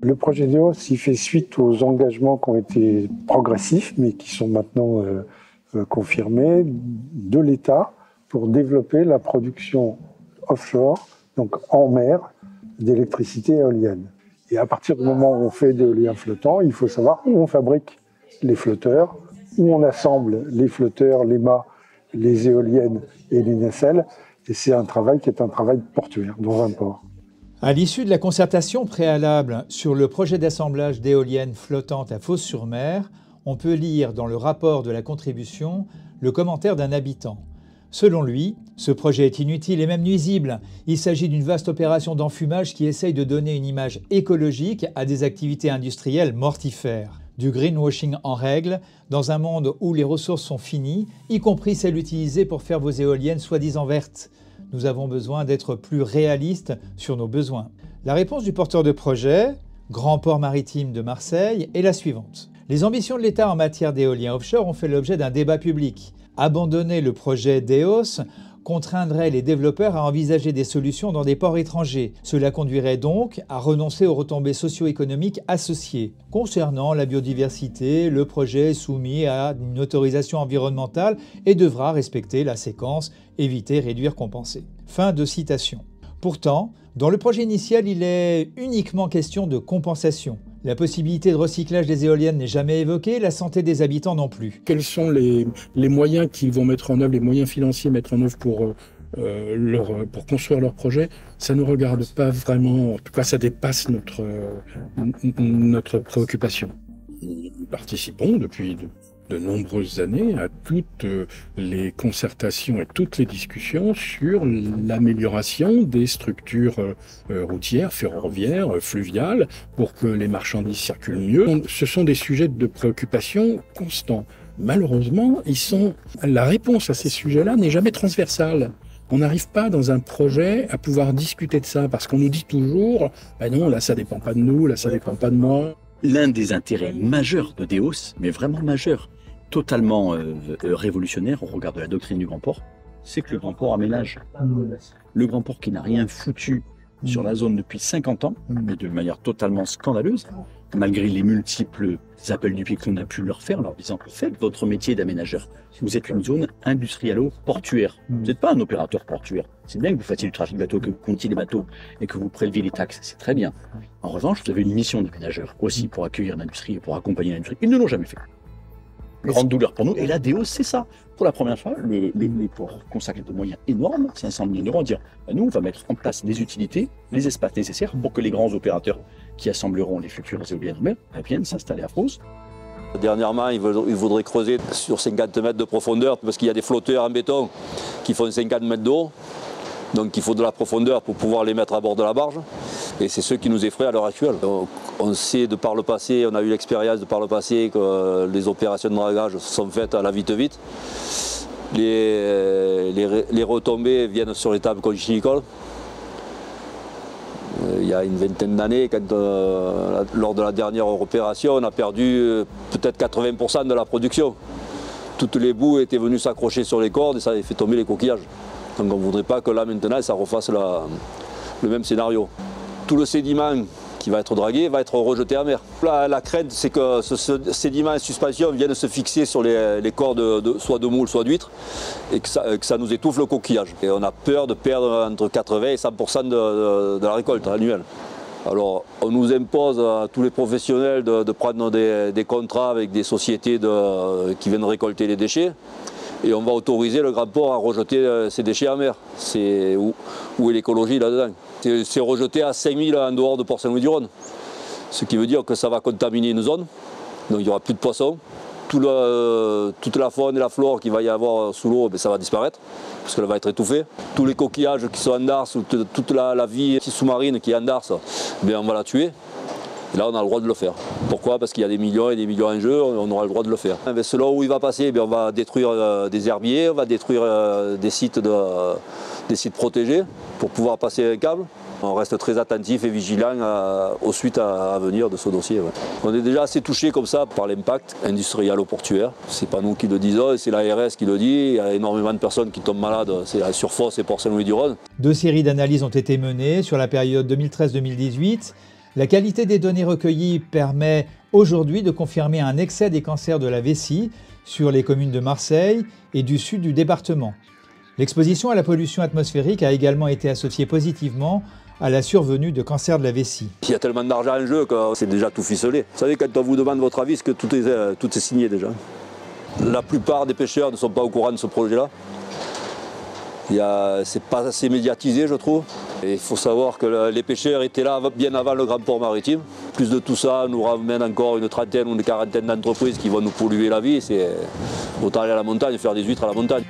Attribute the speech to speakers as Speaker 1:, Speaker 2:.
Speaker 1: Le projet d'EOS, il fait suite aux engagements qui ont été progressifs, mais qui sont maintenant confirmés, de l'État pour développer la production offshore, donc en mer, d'électricité éolienne. Et à partir du moment où on fait de l'éolien flottant, il faut savoir où on fabrique les flotteurs, où on assemble les flotteurs, les mâts, les éoliennes et les nacelles. Et c'est un travail qui est un travail portuaire dans un port.
Speaker 2: À l'issue de la concertation préalable sur le projet d'assemblage d'éoliennes flottantes à Fos-sur-Mer, on peut lire dans le rapport de la contribution le commentaire d'un habitant. Selon lui, ce projet est inutile et même nuisible. Il s'agit d'une vaste opération d'enfumage qui essaye de donner une image écologique à des activités industrielles mortifères. Du greenwashing en règle, dans un monde où les ressources sont finies, y compris celles utilisées pour faire vos éoliennes soi-disant vertes. Nous avons besoin d'être plus réalistes sur nos besoins. La réponse du porteur de projet, Grand Port Maritime de Marseille, est la suivante. Les ambitions de l'État en matière d'éolien offshore ont fait l'objet d'un débat public. Abandonner le projet d'EOS contraindrait les développeurs à envisager des solutions dans des ports étrangers. Cela conduirait donc à renoncer aux retombées socio-économiques associées. Concernant la biodiversité, le projet est soumis à une autorisation environnementale et devra respecter la séquence éviter, réduire, compenser. Fin de citation. Pourtant, dans le projet initial, il est uniquement question de compensation. La possibilité de recyclage des éoliennes n'est jamais évoquée, la santé des habitants non plus.
Speaker 3: Quels sont les moyens qu'ils vont mettre en œuvre, les moyens financiers mettre en œuvre pour construire leur projet? Ça ne nous regarde pas vraiment, en tout cas ça dépasse notre préoccupation. Nous participons depuis de nombreuses années à toutes les concertations et toutes les discussions sur l'amélioration des structures routières, ferroviaires, fluviales, pour que les marchandises circulent mieux. Ce sont des sujets de préoccupation constants. Malheureusement, la réponse à ces sujets-là n'est jamais transversale. On n'arrive pas dans un projet à pouvoir discuter de ça, parce qu'on nous dit toujours « ben non, là ça dépend pas de nous, là ça dépend pas de moi ».
Speaker 4: L'un des intérêts majeurs de DEOS, mais vraiment majeur, totalement révolutionnaire au regard de la doctrine du Grand Port, c'est que le Grand Port aménage. Le Grand Port qui n'a rien foutu sur la zone depuis 50 ans, mais de manière totalement scandaleuse, malgré les multiples appels du pied qu'on a pu leur faire, leur disant « faites votre métier d'aménageur. Vous êtes une zone industrialo-portuaire. Vous n'êtes pas un opérateur portuaire. C'est bien que vous fassiez du trafic bateau, que vous comptiez les bateaux et que vous préleviez les taxes. C'est très bien. En revanche, vous avez une mission d'aménageur aussi pour accueillir l'industrie et pour accompagner l'industrie. Ils ne l'ont jamais fait. Grande douleur pour nous. Et la DEOS, c'est ça. Pour la première fois, les ports consacrent des moyens énormes, 500 millions d'euros, à dire nous, on va mettre en place les utilités, les espaces nécessaires pour que les grands opérateurs qui assembleront les futures éoliennes en mer viennent s'installer à Fos.
Speaker 5: Dernièrement, ils voudraient creuser sur 50 mètres de profondeur parce qu'il y a des flotteurs en béton qui font 50 mètres d'eau. Donc il faut de la profondeur pour pouvoir les mettre à bord de la barge. Et c'est ce qui nous effraie à l'heure actuelle. On sait de par le passé, on a eu l'expérience de par le passé que les opérations de dragage sont faites à la vite-vite. Les retombées viennent sur les tables conchylicoles. Il y a une vingtaine d'années, lors de la dernière opération, on a perdu peut-être 80% de la production. Toutes les boues étaient venues s'accrocher sur les cordes et ça avait fait tomber les coquillages. Donc on ne voudrait pas que là maintenant ça refasse le même scénario. Tout le sédiment qui va être dragué va être rejeté en mer. La crainte c'est que ce sédiment en suspension vienne se fixer sur les cordes soit de moules soit d'huîtres et que ça nous étouffe le coquillage. Et on a peur de perdre entre 80 et 100% de la récolte annuelle. Alors on nous impose à tous les professionnels de prendre des contrats avec des sociétés qui viennent récolter les déchets. Et on va autoriser le Grand Port à rejeter ces déchets en mer. Où est l'écologie là-dedans? C'est rejeté à 5000 en dehors de Port-Saint-Louis-du-Rhône. Ce qui veut dire que ça va contaminer une zone, donc il n'y aura plus de poissons. Toute la faune et la flore qu'il va y avoir sous l'eau, ça va disparaître, parce qu'elle va être étouffée. Tous les coquillages qui sont en darse, toute la vie sous-marine qui est en darse, on va la tuer. Et là, on a le droit de le faire. Pourquoi? Parce qu'il y a des millions et des millions en jeu, on aura le droit de le faire. Selon où il va passer, on va détruire des herbiers, on va détruire des sites protégés pour pouvoir passer un câble. On reste très attentif et vigilant aux suites à venir de ce dossier. Ouais. On est déjà assez touché comme ça par l'impact industriel-portuaire. C'est pas nous qui le disons, c'est l'ARS qui le dit. Il y a énormément de personnes qui tombent malades sur Fos et Port-Saint-Louis-du-Rhône.
Speaker 2: 2 séries d'analyses ont été menées sur la période 2013-2018. La qualité des données recueillies permet aujourd'hui de confirmer un excès des cancers de la vessie sur les communes de Marseille et du sud du département. L'exposition à la pollution atmosphérique a également été associée positivement à la survenue de cancers de la vessie.
Speaker 5: Il y a tellement d'argent en jeu que c'est déjà tout ficelé. Vous savez, quand on vous demande votre avis, c'est que tout est signé déjà. La plupart des pêcheurs ne sont pas au courant de ce projet-là. C'est pas assez médiatisé, je trouve. Et il faut savoir que les pêcheurs étaient là bien avant le grand port maritime. Plus de tout ça, nous ramène encore une trentaine ou une quarantaine d'entreprises qui vont nous polluer la vie. Autant aller à la montagne, faire des huîtres à la montagne.